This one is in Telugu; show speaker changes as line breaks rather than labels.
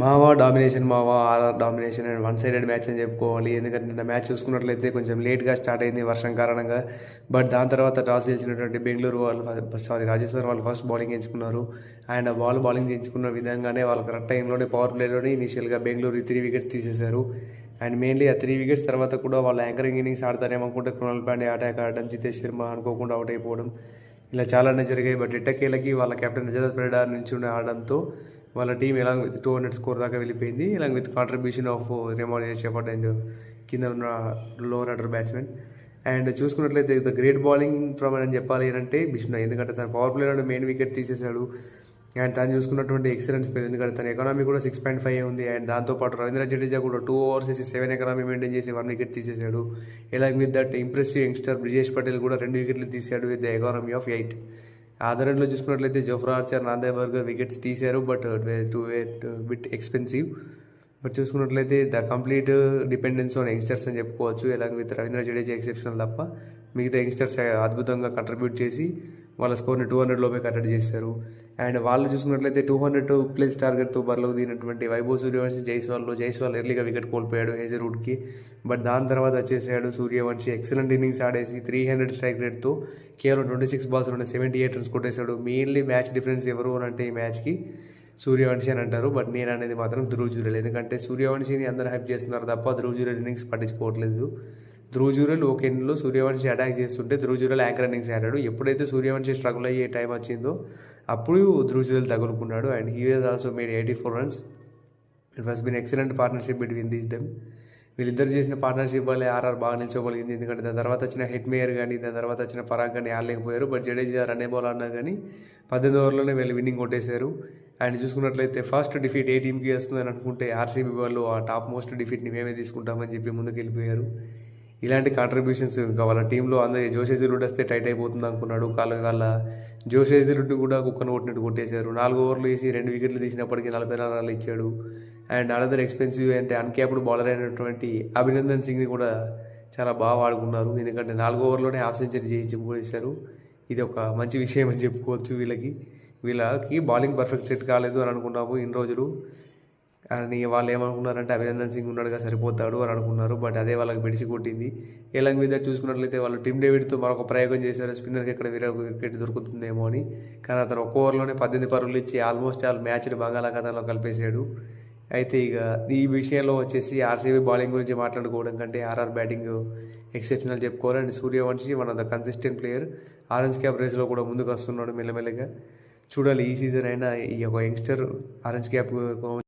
మావా RR domination and one sided match అని చెప్పుకోవాలి. ఎందుకంటే నిన్న మ్యాచ్ చూసుకున్నట్లయితే కొంచెం లేట్గా స్టార్ట్ అయింది వర్షం కారణంగా. బట్ దాని తర్వాత టాస్ గెలిచినటువంటి బెంగళూరు వాళ్ళు రాజస్థాన్ వాళ్ళు ఫస్ట్ బౌలింగ్ ఎంచుకున్నారు. అండ్ బౌలింగ్ ఎంచుకున్న విధంగానే వాళ్ళు కరెక్ట్ టైంలోనే పవర్ ప్లేలోనే ఇనిషియల్గా బెంగళూరు 3 వికెట్స్ తీసేశారు. అండ్ మెయిన్లీ ఆ 3 వికెట్స్ తర్వాత కూడా వాళ్ళు యాంకరింగ్ ఇన్నింగ్స్ ఆడతారేమనుకుంటే కృణాల్ పాండే అటాక్ ఆడడం, జితేష్ శర్మ అనుకోకుండా అవుట్ అయిపోవడం, ఇలా చాలానే జరిగాయి. బట్ ఎట్టకేలకి వాళ్ళ కెప్టెన్ రజత్ పటిదార్ నుంచి ఆడడంతో వాళ్ళ టీం ఎలాంగ్ విత్ 200 స్కోర్ దాకా వెళ్ళిపోయింది. Along with contribution of Romario Shepherd and కింద ఉన్న లోవర్ ఆర్డర్ బ్యాట్స్మెన్. అండ్ చూసుకున్నట్లయితే ద గ్రేట్ బౌలింగ్ ఫ్రమ్ అని చెప్పాలి అంటే బిష్ణోయ్, ఎందుకంటే తన పవర్ ప్లేలో మెయిన్ వికెట్ తీసేశాడు. అండ్ తను చూసుకున్నటువంటి ఎక్సలెంట్ స్పెల్, ఎందుకంటే తన ఎకానమీ కూడా 6.5 ఉంది. అండ్ దాంతోపాటు రవీంద్ర జడేజా కూడా 2 overs వేసి 7 ఎకానమీ మెయింటైన్ చేసి 1 వికెట్ తీసేశాడు. Along with that impressive youngster Brijesh Patel కూడా 2 వికెట్లు తీశాడు విత్ ద ఎకానమీ ఆఫ్ 8. ఆదరణలో చూసుకున్నట్లయితే Jofra Archer, Nandre Burger wickets తీశారు, బట్ బిట్ ఎక్స్పెన్సివ్. బట్ చూసుకున్నట్లయితే the complete dependence on youngsters అని చెప్పుకోవచ్చు. ఎలాగ విత్ రవీంద్ర జడేజా ఎక్సెప్షనల్ తప్ప మిగతా యంగ్స్టర్స్ అద్భుతంగా కంట్రిబ్యూట్ చేసి వాళ్ళ స్కోర్ని 200 లోపే కట్టడి చేశారు. అండ్ వాళ్ళు చూసుకున్నట్లయితే 200+ టార్గెట్తో బరిలోకి దిగినటువంటి వైభవ్ సూర్యవంశీ జైస్వాల్ ఎర్లీగా వికెట్ కోల్పోయాడు హేజర్వుడ్కి. బట్ దాని తర్వాత వచ్చేసాడు సూర్యవంశీ, ఎక్సలెంట్ ఇన్నింగ్స్ ఆడేసి 300 స్ట్రైక్ రేట్తో కేవలం 26 balls 78 runs కొట్టేశాడు. మెయిన్లీ మ్యాచ్ డిఫరెన్స్ ఎవరు అని అంటే ఈ మ్యాచ్కి సూర్యవంశీ అని అంటారు. బట్ నేను అనేది మాత్రం ధ్రువ్ జురేల్, ఎందుకంటే సూర్యవంశీని అందరూ హైప్ చేస్తున్నారు తప్ప ధ్రువ్ జురేల్ ఇన్నింగ్స్ పట్టించుకోవట్లేదు. ధ్రువ్ జురేల్ ఒక ఎండ్లో సూర్యవంశీ అటాక్ చేస్తుంటే ధ్రువ్ జురేల్ యాంకర్ ఇన్నింగ్స్ ఆడాడు. ఎప్పుడైతే సూర్యవంశీ స్ట్రగుల్ అయ్యే టైం వచ్చిందో అప్పుడు ధ్రువ్ జురేల్ తగులుకున్నాడు. And he has also made 84 runs. It was been excellent partnership between these them. వీళ్ళిద్దరు చేసిన పార్ట్నర్షిప్ వల్లే ఆర్ఆర్ బాగా నిల్చోగలిగింది. ఎందుకంటే దాని తర్వాత వచ్చిన హెట్ మేయర్ కానీ దాని తర్వాత వచ్చిన పరాగ్ కానీ ఆడలేకపోయారు. బట్ జడేజా రన్ బాల్ ఆడినా కానీ 18 ఓవర్లోనే వీళ్ళు విన్నింగ్ కొట్టేశారు. అండ్ చూసుకున్నట్లయితే ఫస్ట్ డిఫీట్ ఏ టీంకి వస్తుందని అనుకుంటే ఆర్సీబీ వాళ్ళు ఆ టాప్ మోస్ట్ డిఫీట్ని మేమే తీసుకుంటామని చెప్పి ముందుకు వెళ్ళిపోయారు. ఇలాంటి కాంట్రిబ్యూషన్స్ ఇంకా వాళ్ళ టీంలో అందరూ జోష్ హేజల్వుడ్ వస్తే టైట్ అయిపోతుంది అనుకున్నాడు. వాళ్ళ జోష్ హేజల్వుడ్ కూడా కుక్కను కొట్టినట్టు కొట్టేశారు. 4 ఓవర్లు వేసి 2 వికెట్లు తీసినప్పటికీ 44 runs ఇచ్చాడు. అండ్ అనదర్ ఎక్స్పెన్సివ్ అంటే అన్క్యాప్డ్ బౌలర్ అయినటువంటి అభినందన్ సింగ్ని కూడా చాలా బాగా వాడుకున్నారు. ఎందుకంటే 4 ఓవర్లోనే హాఫ్ సెంచరీ చేశారు. ఇది ఒక మంచి విషయం అని చెప్పుకోవచ్చు. వీళ్ళకి బౌలింగ్ పర్ఫెక్ట్ సెట్ కాలేదు అని అనుకున్నాము ఇన్ని రోజులు. అని వాళ్ళు ఏమనుకున్నారంటే అభినందన్ సింగ్ ఉన్నాడుగా సరిపోతాడు అని అనుకున్నారు. బట్ అదే వాళ్ళకి బెడిసి కొట్టింది. ఎలాంగ్ మీద చూసుకున్నట్లయితే వాళ్ళు టిమ్ డేవిడ్తో మరొక ప్రయోగం చేశారు, స్పిన్నర్కి ఎక్కడ వేరే వికెట్ దొరుకుతుందేమో అని. కానీ అతను ఒక్క ఓవర్లోనే 18 పరుగులు ఇచ్చి ఆల్మోస్ట్ మ్యాచ్ని బంగాళాఖాతంలో కలిపేశాడు. అయితే ఇక ఈ విషయంలో వచ్చేసి ఆర్సీబీ బౌలింగ్ గురించి మాట్లాడుకోవడం కంటే ఆర్ఆర్ బ్యాటింగ్ ఎక్సెప్షనల్ చెప్పుకోవాలి. And Suryavanshi one of the consistent player. Orange cap రేస్లో కూడా ముందుకు వస్తున్నాడు మెల్లమెల్లగా. చూడాలి ఈ సీజన్ అయినా ఈ యొక్క యంగ్స్టర్ ఆరెంజ్ క్యాప్